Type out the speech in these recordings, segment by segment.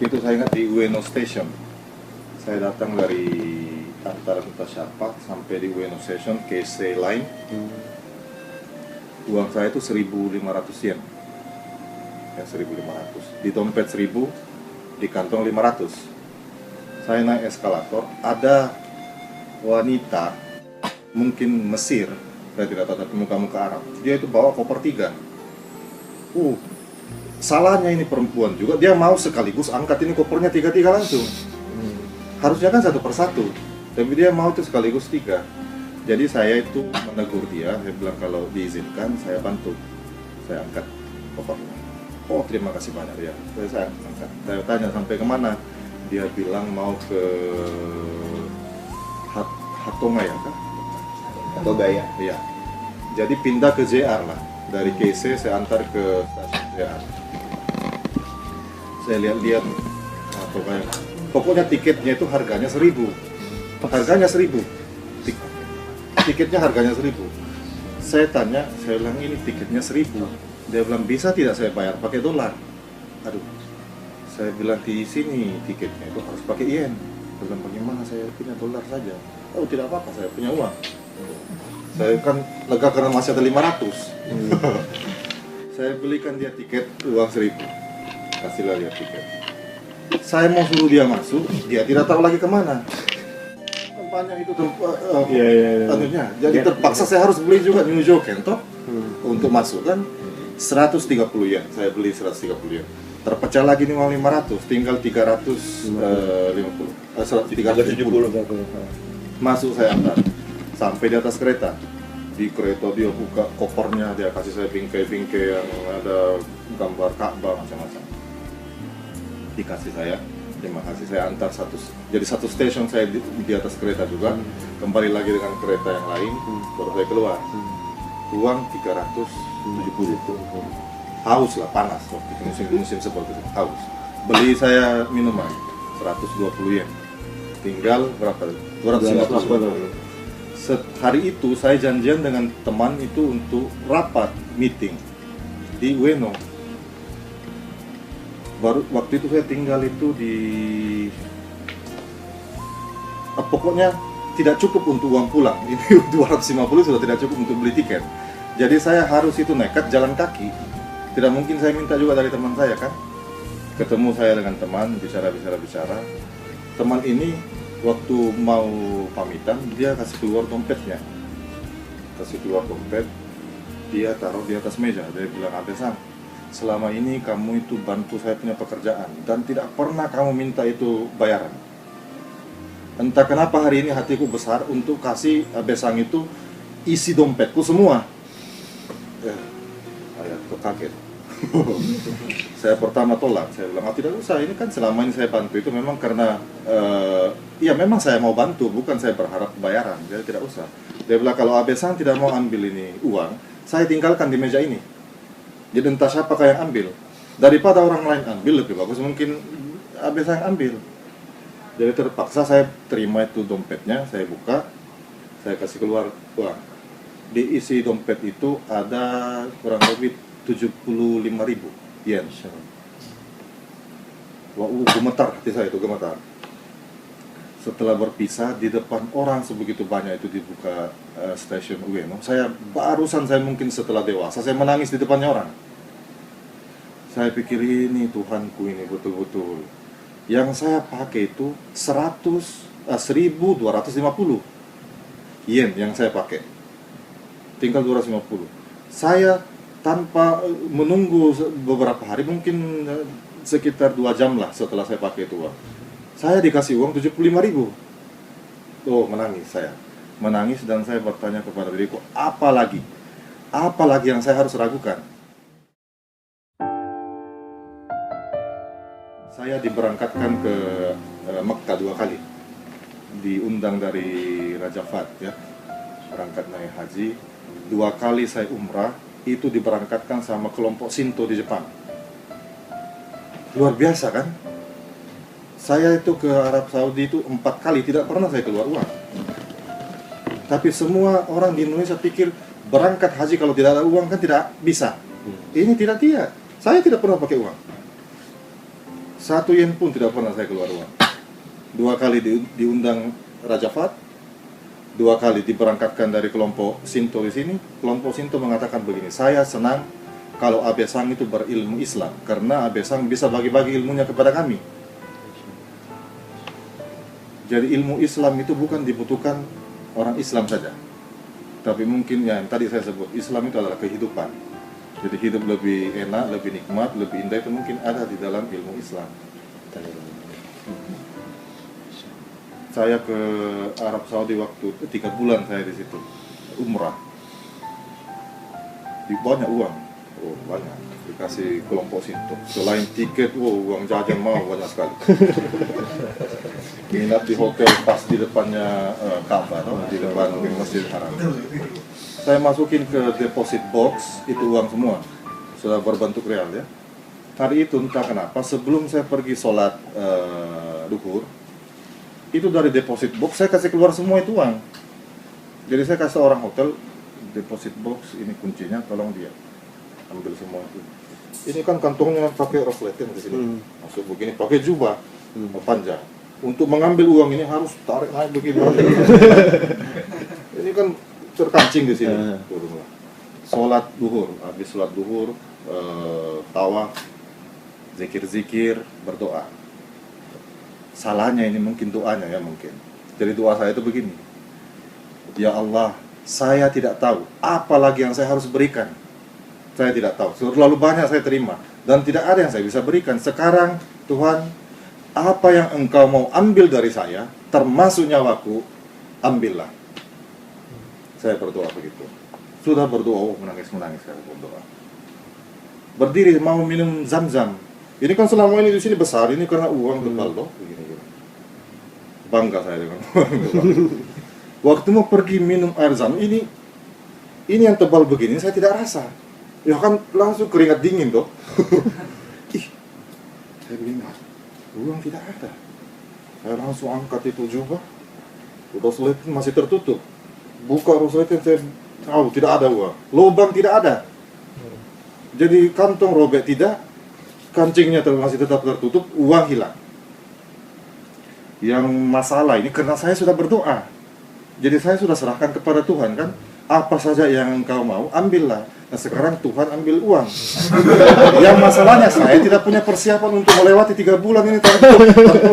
Waktu itu saya ingat di Ueno Station. Saya datang dari antara entah siapa sampai di Ueno Station, KC Line. Uang saya itu 1.500 yen. Ya, 1.500. Di dompet 1.000, di kantong 500. Saya naik eskalator, ada wanita, mungkin Mesir, saya tidak tahu, tapi muka-muka Arab. Dia itu bawa koper 3. Salahnya ini perempuan juga, dia mau sekaligus angkat ini kopernya 3 langsung. Harusnya kan 1 per 1, tapi dia mau itu sekaligus 3. Jadi saya itu menegur dia, saya bilang kalau diizinkan saya bantu, saya angkat kopernya. Oh, terima kasih banyak ya. Saya angkat. Saya tanya sampai kemana? Dia bilang mau ke Hatonga ya kan? Atau gaya? Iya. Jadi pindah ke JR lah. Dari KC saya antar ke stasiun JR. Saya lihat-lihat atau kayak pokoknya tiketnya itu harganya 1.000. Harganya 1.000. Tiketnya harganya 1.000. Saya tanya, saya bilang ini tiketnya 1.000. Dia bilang bisa tidak saya bayar pakai dolar. Aduh. Saya bilang di sini tiketnya itu harus pakai yen. Dia bilang bagaimana, saya punya dolar saja. Oh tidak apa-apa, saya punya uang. Saya kan lega karena masih ada 500. Saya belikan dia tiket uang 1.000. Kasihlah dia tiket. Saya mau suruh dia masuk, dia tidak tahu lagi kemana. Banyak itu anunya. Jadi terpaksa saya harus beli juga New Joken toh untuk masuk kan 130 yen. Saya beli 130 yen. Terpecah lagi nih uang 500, tinggal 350. 370. Masuk saya antar sampai di atas kereta. Di kereta dia buka kopernya, dia kasih saya bingkai-bingkai yang ada gambar Ka'bah macam-macam. Dikasih saya, terima kasih, saya antar jadi satu stasiun saya di atas kereta juga. Kembali lagi dengan kereta yang lain, baru saya keluar. Uang 370. Haus lah, panas waktu itu, musim seperti itu, haus. Beli saya minuman 120 yen. Tinggal berapa? 250. Hari itu saya janjian dengan teman itu untuk rapat meeting di Ueno. Baru waktu itu saya tinggal itu di pokoknya tidak cukup untuk uang pulang. Ini 250 sudah tidak cukup untuk beli tiket. Jadi saya harus itu nekat jalan kaki. Tidak mungkin saya minta juga dari teman saya kan. Ketemu saya dengan teman, bicara. Teman ini waktu mau pamitan, dia kasih keluar dompetnya. Dia taruh di atas meja. Dia bilang, Abe-san, selama ini kamu itu bantu saya punya pekerjaan dan tidak pernah kamu minta itu bayaran. Entah kenapa hari ini hatiku besar untuk kasih Abe-san itu isi dompetku semua. Ayatku kaget. Saya pertama tolak, saya bilang, tidak usah, ini kan selama ini saya bantu itu memang karena ya memang saya mau bantu, bukan saya berharap bayaran, jadi tidak usah. Dia bilang, kalau Abe-san tidak mau ambil ini uang, saya tinggalkan di meja ini. Jadi entah siapakah yang ambil, daripada orang lain ambil, lebih bagus mungkin Abe-san ambil. Jadi terpaksa saya terima itu dompetnya, saya buka, saya kasih keluar uang. Di isi dompet itu ada kurang lebih 75.000 yen. Wah, gemetar hati saya itu, gemetar. Setelah berpisah di depan orang sebegitu banyak itu dibuka stasiun Ueno, saya mungkin setelah dewasa saya menangis di depannya orang. Saya pikir ini Tuhanku, ini betul-betul yang saya pakai itu 1.250 yen yang saya pakai, tinggal 250. Saya tanpa menunggu beberapa hari, mungkin sekitar 2 jam lah setelah saya pakai itu uang, saya dikasih uang 75.000. Oh, menangis saya. Menangis dan saya bertanya kepada diriku, apa lagi yang saya harus ragukan? Saya diberangkatkan ke Mekah 2 kali. Diundang dari Raja Fahd ya, berangkat naik haji. 2 kali saya umrah, itu diberangkatkan sama kelompok Shinto di Jepang. Luar biasa kan? Saya itu ke Arab Saudi itu 4 kali, tidak pernah saya keluar uang. Tapi semua orang di Indonesia pikir berangkat haji kalau tidak ada uang kan tidak bisa. Ini tidak. Saya tidak pernah pakai uang. 1 yen pun tidak pernah saya keluar uang. 2 kali diundang Raja Fat, 2 kali diberangkatkan dari kelompok Sinto di sini. Kelompok Sinto mengatakan begini, saya senang kalau Abe Sang itu berilmu Islam, karena Abe Sang bisa bagi-bagi ilmunya kepada kami. Jadi ilmu Islam itu bukan dibutuhkan orang Islam saja, tapi mungkin yang tadi saya sebut, Islam itu adalah kehidupan. Jadi hidup lebih enak, lebih nikmat, lebih indah itu mungkin ada di dalam ilmu Islam. Saya ke Arab Saudi waktu 3 bulan saya di situ, umrah. Banyak uang, banyak. Dikasih kelompok Sinto. Selain tiket, uang jajan mau banyak sekali. Nginap di hotel pas di depannya Ka'bah, di depan Masjid Haram. Saya masukin ke deposit box, itu uang semua, sudah berbentuk real ya. Hari itu entah kenapa, sebelum saya pergi sholat duhur, itu dari deposit box saya kasih keluar semua itu uang. Jadi saya kasih orang hotel, deposit box, ini kuncinya, tolong dia ambil semua itu. Ini kan kantongnya pakai resleting di sini, masuk begini, pakai jubah panjang. Untuk mengambil uang ini harus tarik naik begini. Ini kan terkancing di sini. Sholat duhur, habis sholat duhur, tawaf, zikir-zikir, berdoa. Salahnya ini mungkin doanya ya mungkin. Jadi doa saya itu begini, ya Allah, saya tidak tahu apa lagi yang saya harus berikan. Saya tidak tahu, terlalu banyak saya terima dan tidak ada yang saya bisa berikan. Sekarang Tuhan, apa yang Engkau mau ambil dari saya, termasuk nyawaku, ambillah. Saya berdoa begitu. Sudah berdoa, menangis-menangis saya berdoa. Berdiri mau minum zam-zam. Ini kan selama ini di sini besar, ini karena uang tebal loh, begini-gini. Bangga saya dengan uang tebal. Waktu mau pergi minum air zam, ini yang tebal begini saya tidak rasa. Ya kan langsung keringat dingin toh. Ih, saya bilang, uang tidak ada. Saya langsung angkat itu jubah, resleting masih tertutup. Buka resleting, saya tahu tidak ada uang. Lubang tidak ada. Jadi kantong robek tidak, kancingnya masih tetap tertutup, uang hilang. Yang masalah ini karena saya sudah berdoa. Jadi saya sudah serahkan kepada Tuhan kan. Apa saja yang engkau mau, ambillah. Nah sekarang Tuhan ambil uang. Yang masalahnya saya tidak punya persiapan untuk melewati 3 bulan ini tanpa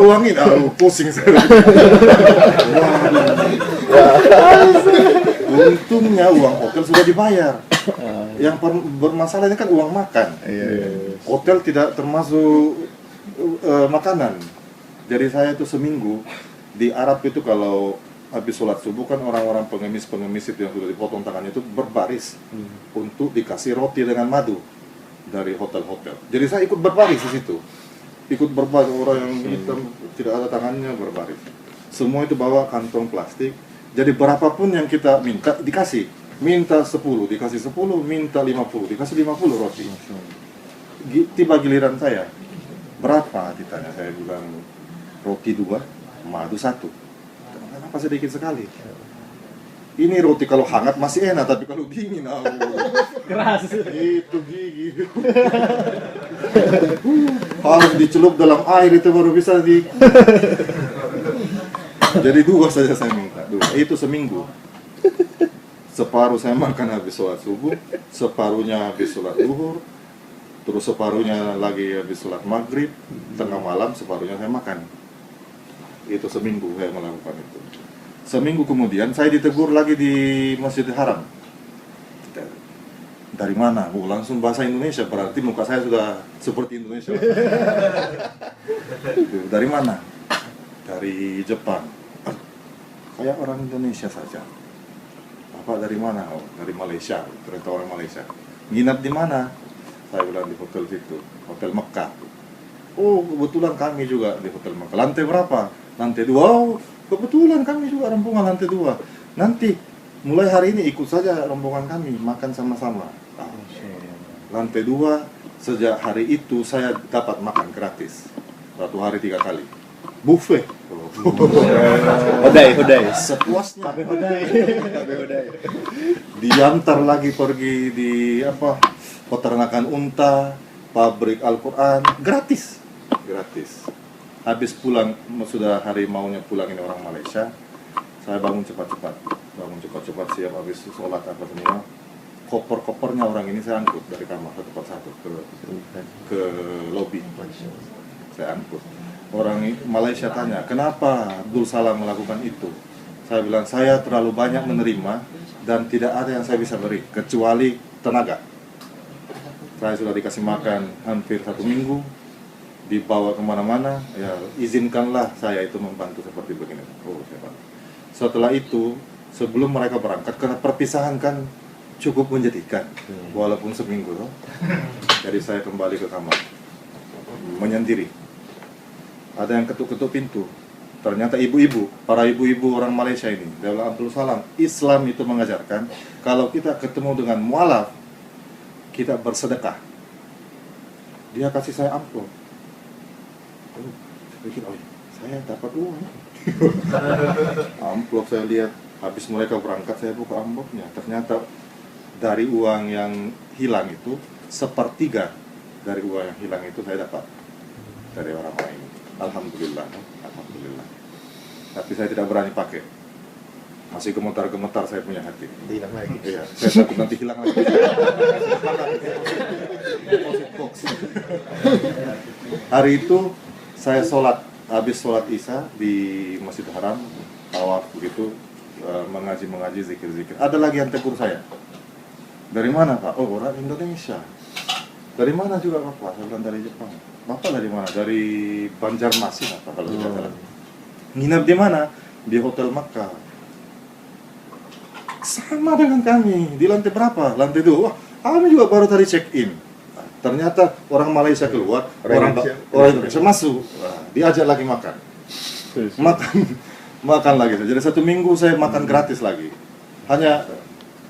uang ini. Aduh, pusing saya. Untungnya uang hotel sudah dibayar. Yang bermasalah ini kan uang makan. Hotel tidak termasuk makanan. Jadi saya itu seminggu di Arab itu kalau habis sholat subuh kan orang-orang pengemis-pengemis itu yang sudah dipotong tangannya itu berbaris untuk dikasih roti dengan madu dari hotel-hotel. Jadi saya ikut berbaris di situ, ikut berbaris, orang yang hitam tidak ada tangannya berbaris. Semua itu bawa kantong plastik. Jadi berapapun yang kita minta dikasih. Minta 10 dikasih 10, minta 50 dikasih 50 roti. Tiba giliran saya, berapa ditanya, saya bilang roti 2, madu 1. Kenapa sedikit sekali? Ini roti kalau hangat masih enak, tapi kalau dingin, keras. Itu gigi. Harus dicelup dalam air itu baru bisa di. Jadi 2 saja saya minta, 2. Itu seminggu. Separuh saya makan habis sholat subuh, separuhnya habis sholat zuhur, terus separuhnya lagi habis sholat maghrib, tengah malam separuhnya saya makan. Itu seminggu saya melakukan itu. Seminggu kemudian saya ditegur lagi di Masjidil Haram. Dari mana? Langsung bahasa Indonesia, berarti muka saya sudah seperti Indonesia. Dari mana? Dari Jepang. Kayak orang Indonesia saja. Bapak dari mana? Oh, dari Malaysia. Ternyata orang Malaysia. Nginap di mana? Saya bilang di hotel situ, Hotel Mekah. Oh, kebetulan kami juga di Hotel Mekah. Lantai berapa? Lantai 2. Oh, kebetulan kami juga rombongan lantai 2. Nanti mulai hari ini ikut saja rombongan kami makan sama-sama. Lantai 2, sejak hari itu saya dapat makan gratis. 1 hari 3 kali. Buffet. Hodai. Sepuasnya. Tapi hodai. Diantar lagi pergi di peternakan unta, pabrik Al-Quran, gratis. gratis. Habis pulang, sudah hari maunya pulang ini orang Malaysia, saya bangun cepat-cepat, siap habis sholat apa semua. Koper-kopernya orang ini saya angkut dari kamar satu persatu ke lobi. Saya angkut. Orang Malaysia tanya, kenapa Abdul Salam melakukan itu? Saya bilang, saya terlalu banyak menerima dan tidak ada yang saya bisa beri kecuali tenaga. Saya sudah dikasih makan hampir 1 minggu, dibawa kemana-mana, ya izinkanlah saya itu membantu seperti begini. Oh, saya. Setelah itu, sebelum mereka berangkat, karena perpisahan kan cukup menjadikan, walaupun seminggu loh. Jadi saya kembali ke kamar, menyendiri. Ada yang ketuk-ketuk pintu. Ternyata ibu-ibu, para ibu-ibu orang Malaysia ini, Daulah Abdul Salam, Islam itu mengajarkan kalau kita ketemu dengan mualaf, kita bersedekah. Dia kasih saya amplop. Saya pikir, oh saya dapat uang. Amplop saya lihat, habis mereka berangkat saya buka amplopnya. Ternyata dari uang yang hilang itu, 1/3 dari uang yang hilang itu saya dapat dari orang lain. Alhamdulillah, alhamdulillah. Tapi saya tidak berani pakai. Masih gemetar-gemetar saya punya hati. Hilang lagi. Iya, saya takut nanti hilang lagi. Hari itu saya sholat, habis sholat Isya di Masjid Haram, tawaf begitu, mengaji zikir-zikir. Ada lagi yang tegur saya. Dari mana Pak? Oh, orang Indonesia. Dari mana juga Bapak? Saya bilang dari Jepang. Bapak dari mana? Dari Banjarmasin apa kalau tidak salah. Nginap di mana? Di Hotel Makkah. Sama dengan kami. Di lantai berapa? Lantai 2. Wah, kami juga baru tadi check in. Ternyata orang Malaysia keluar, orang Indonesia masuk. Nah, diajak lagi makan. Makan lagi. Jadi 1 minggu saya makan gratis lagi. Hanya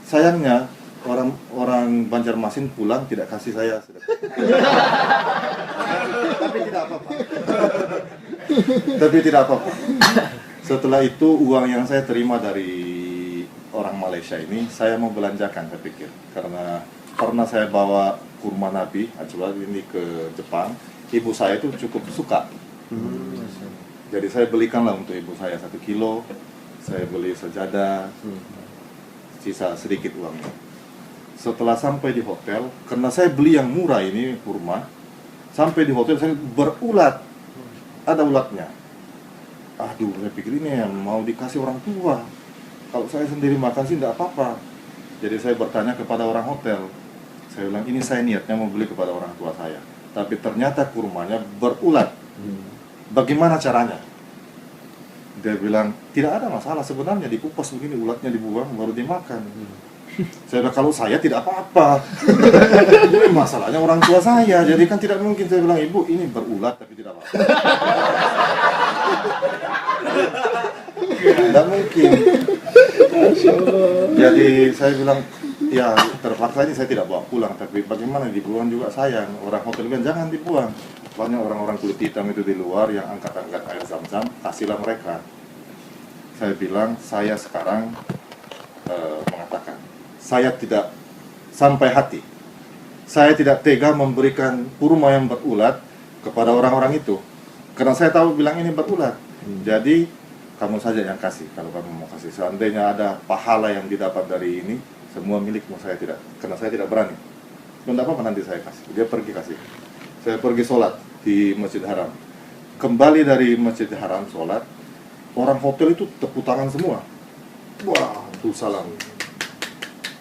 sayangnya orang Banjarmasin pulang tidak kasih saya sedekah. Tapi tidak apa-apa. Tapi tidak apa-apa. Setelah itu uang yang saya terima dari orang Malaysia ini saya mau belanjakan, saya pikir, karena pernah saya bawa kurma Nabi Ajwa ini ke Jepang. Ibu saya itu cukup suka. Jadi saya belikanlah untuk ibu saya 1 kilo. Saya beli sejadah, sisa sedikit uangnya. Setelah sampai di hotel, karena saya beli yang murah ini kurma, sampai di hotel saya berulat, ada ulatnya. Aduh, saya pikir ini yang mau dikasih orang tua. Kalau saya sendiri makan sih tidak apa-apa. Jadi saya bertanya kepada orang hotel. Saya bilang, ini saya niatnya mau beli kepada orang tua saya. Tapi ternyata kurmanya berulat. Bagaimana caranya? Dia bilang, tidak ada masalah sebenarnya, dikupas begini, ulatnya dibuang, baru dimakan. Saya bilang, kalau saya tidak apa-apa. Ini masalahnya orang tua saya, jadi kan tidak mungkin. Saya bilang, ibu ini berulat tapi tidak apa-apa. Tidak mungkin. Jadi saya bilang, ya terpaksa ini saya tidak bawa pulang, tapi bagaimana dibuang juga sayang. Orang hotel bilang jangan dibuang. Banyak orang-orang kulit hitam itu di luar yang angkat-angkat air zam-zam, kasihlah mereka. Saya bilang, saya sekarang mengatakan, saya tidak sampai hati. Saya tidak tega memberikan kurma yang berulat kepada orang-orang itu, karena saya tahu bilang ini berulat. Jadi kamu saja yang kasih kalau kamu mau kasih. Seandainya ada pahala yang didapat dari ini, semua milikmu. Saya tidak, karena saya tidak berani. Tidak apa-apa, nanti saya kasih. Dia pergi kasih. Saya pergi sholat di Masjid Haram. Kembali dari Masjid Haram sholat, orang hotel itu tepuk tangan semua. Wah, Abdul Salam.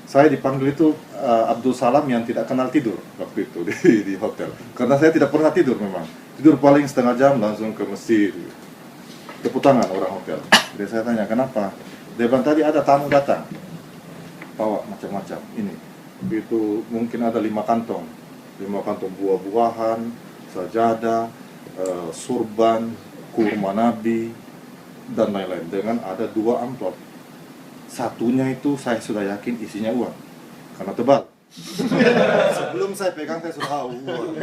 Saya dipanggil itu Abdul Salam yang tidak kenal tidur waktu itu di hotel. Karena saya tidak pernah tidur memang. Tidur paling setengah jam langsung ke masjid. Tepuk tangan orang hotel. Jadi saya tanya, kenapa? Dia bilang, tadi ada tamu datang, bawa macam-macam. Ini, itu mungkin ada 5 kantong buah-buahan, sajadah, surban, kurma Nabi, dan lain-lain. Dengan ada 2 amplop. Satunya itu saya sudah yakin isinya uang, karena tebal. Sebelum saya pegang saya sudah tahu uang.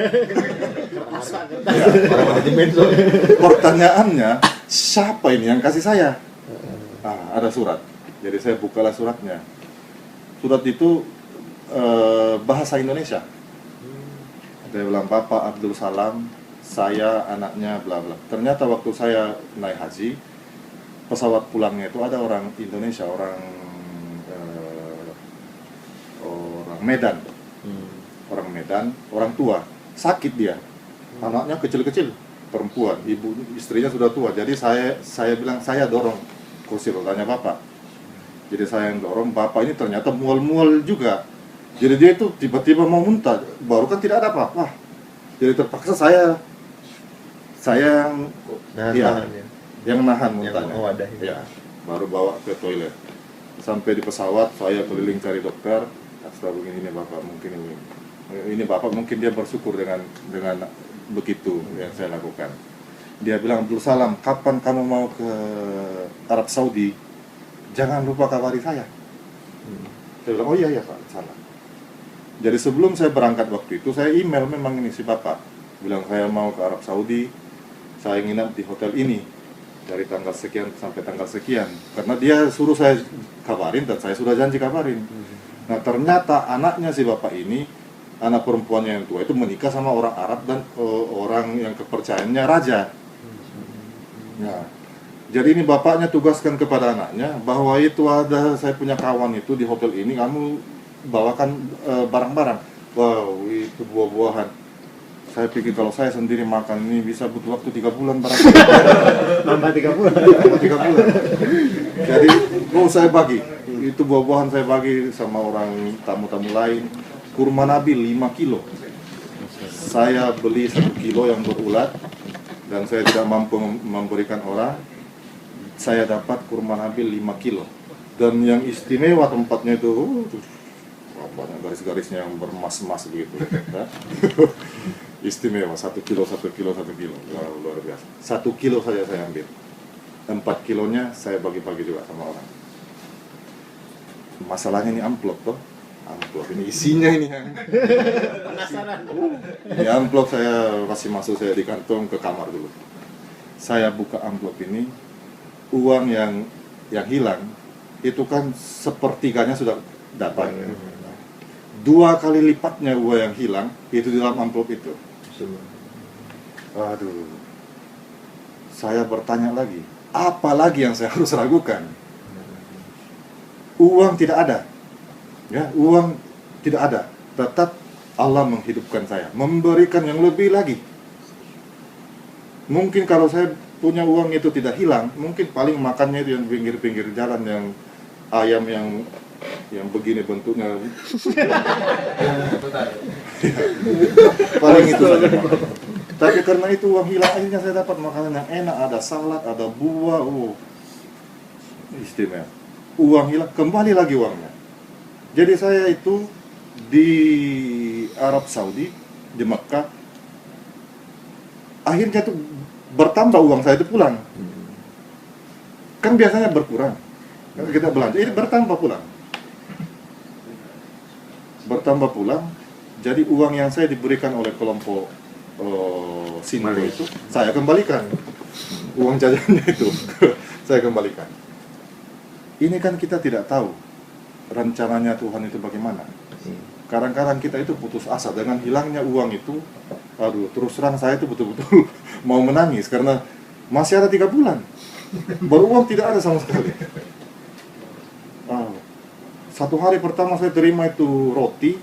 Pertanyaannya, siapa ini yang kasih saya? Ada surat. Jadi saya bukalah suratnya. Surat itu bahasa Indonesia. Dia bilang, Bapak Abdul Salam saya anaknya bla bla. Ternyata waktu saya naik haji, pesawat pulangnya itu ada orang Indonesia, orang Medan, orang Medan, orang tua, sakit dia, anaknya kecil-kecil, perempuan, istrinya sudah tua. Jadi saya bilang, saya dorong kursi rodanya bapak. Jadi saya yang dorong, bapak ini ternyata mual-mual juga. Jadi dia itu tiba-tiba mau muntah, baru kan tidak ada apa-apa. Jadi terpaksa saya yang nahan muntahnya. Ya, baru bawa ke toilet. Sampai di pesawat, saya keliling cari dokter. Setelah begini bapak mungkin ini bapak mungkin dia bersyukur dengan begitu yang saya lakukan. Dia bilang, Abdul Salam, kapan kamu mau ke Arab Saudi? Jangan lupa kabari saya. Saya bilang, oh iya Pak, salah. Jadi sebelum saya berangkat waktu itu, saya email memang ini si bapak, bilang saya mau ke Arab Saudi, saya nginap di hotel ini dari tanggal sekian sampai tanggal sekian, karena dia suruh saya kabarin dan saya sudah janji kabarin. Nah ternyata anaknya si bapak ini, anak perempuannya yang tua itu menikah sama orang Arab dan orang yang kepercayaannya raja. Ya. Jadi ini bapaknya tugaskan kepada anaknya bahwa itu ada, saya punya kawan itu di hotel ini, kamu bawakan barang-barang. Wow, itu buah-buahan. Saya pikir kalau saya sendiri makan ini bisa butuh waktu 3 bulan barangkali. Nambah 3 bulan. Nambah 3 bulan. Jadi, saya bagi. Itu buah-buahan saya bagi sama orang tamu-tamu lain. Kurma Nabi 5 kilo. Saya beli 1 kilo yang berulat dan saya tidak mampu memberikan orang. Saya dapat kurma Nabi 5 kilo. Dan yang istimewa tempatnya itu banyak garis-garisnya yang bermas-mas begitu. Ya. Istimewa, 1 kilo. Wow, luar biasa. 1 kilo saja saya ambil. 4 kilonya saya bagi-bagi juga sama orang. Masalahnya ini amplop toh. Amplop ini isinya ini yang Penasaran. Ini amplop saya kasih masuk saya di kantong ke kamar dulu. Saya buka amplop ini, uang yang hilang itu kan sepertiganya sudah dapat. 2 kali lipatnya uang yang hilang itu di dalam amplop itu. Aduh. Saya bertanya lagi, apa lagi yang saya harus ragukan? Uang tidak ada. Ya, uang tidak ada. Tetap Allah menghidupkan saya, memberikan yang lebih lagi. Mungkin kalau saya punya uang itu tidak hilang, mungkin paling makannya itu yang pinggir-pinggir jalan, yang ayam yang begini bentuknya. Paling itu saja. Tapi karena itu uang hilang, akhirnya saya dapat makanan yang enak, ada salad, ada buah, istimewa. Uang hilang, kembali lagi uangnya. Jadi saya itu di Arab Saudi, di Mekah, akhirnya itu bertambah uang saya itu pulang. Kan biasanya berkurang. Kita belanja, ini bertambah pulang. Jadi uang yang saya diberikan oleh kelompok Sinto itu saya kembalikan. Uang jajannya itu saya kembalikan. Ini kan kita tidak tahu rencananya Tuhan itu bagaimana. Kadang-kadang kita itu putus asa dengan hilangnya uang itu. Aduh, terus terang saya itu betul-betul mau menangis karena masih ada 3 bulan. Baru uang tidak ada sama sekali. Satu hari pertama saya terima itu roti.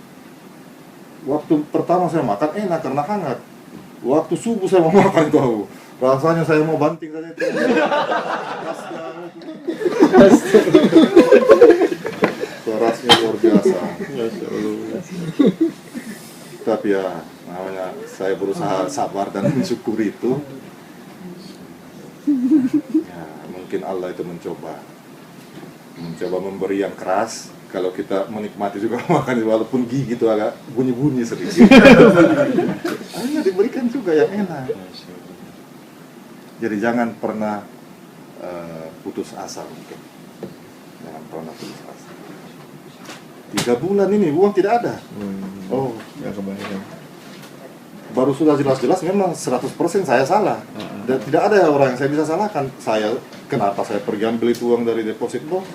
Waktu pertama saya makan enak karena hangat. Waktu subuh saya mau makan itu, rasanya saya mau banting saja itu. Kerasnya luar biasa. Tapi ya, namanya saya berusaha sabar dan mensyukuri itu. Ya, mungkin Allah itu mencoba memberi yang keras. Kalau kita menikmati juga makan, walaupun gigi itu agak bunyi-bunyi sedikit, akhirnya diberikan juga yang enak. Jadi jangan pernah putus asa mungkin. Jangan pernah putus asa. 3 bulan ini uang tidak ada. Ya kebanyakan. Baru sudah jelas-jelas memang 100% saya salah. Dan tidak ada orang yang saya bisa salahkan. Kenapa saya pergi ambil itu uang dari deposit box?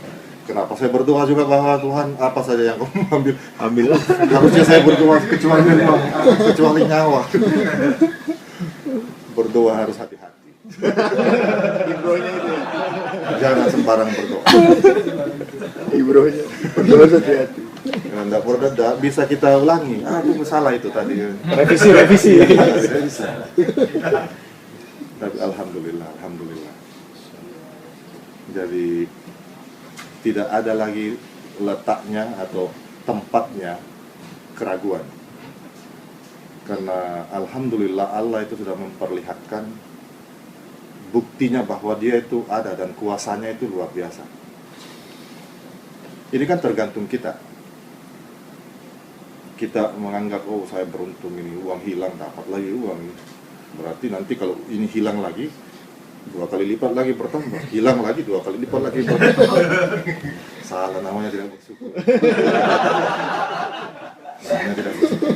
Kenapa saya berdoa juga bahwa Tuhan apa saja yang kamu ambil. Harusnya saya berdoa kecuali nyawa. berdoa harus hati-hati. Ibronya itu ya. Jangan sembarang berdoa. Ibronya. Berdoa hati-hati. Nggak pernah bisa kita ulangi. Itu salah itu tadi. Revisi. Bisa. Tapi alhamdulillah. Jadi tidak ada lagi letaknya atau tempatnya keraguan. Karena alhamdulillah Allah itu sudah memperlihatkan buktinya bahwa dia itu ada dan kuasanya itu luar biasa. Ini kan tergantung kita. Kita menganggap, oh saya beruntung ini, uang hilang, dapat lagi uang. Berarti nanti kalau ini hilang lagi, 2 kali lipat lagi bertambah. Hilang lagi, 2 kali lipat lagi bertambah. Salah, namanya tidak bersyukur. Namanya tidak bersyukur.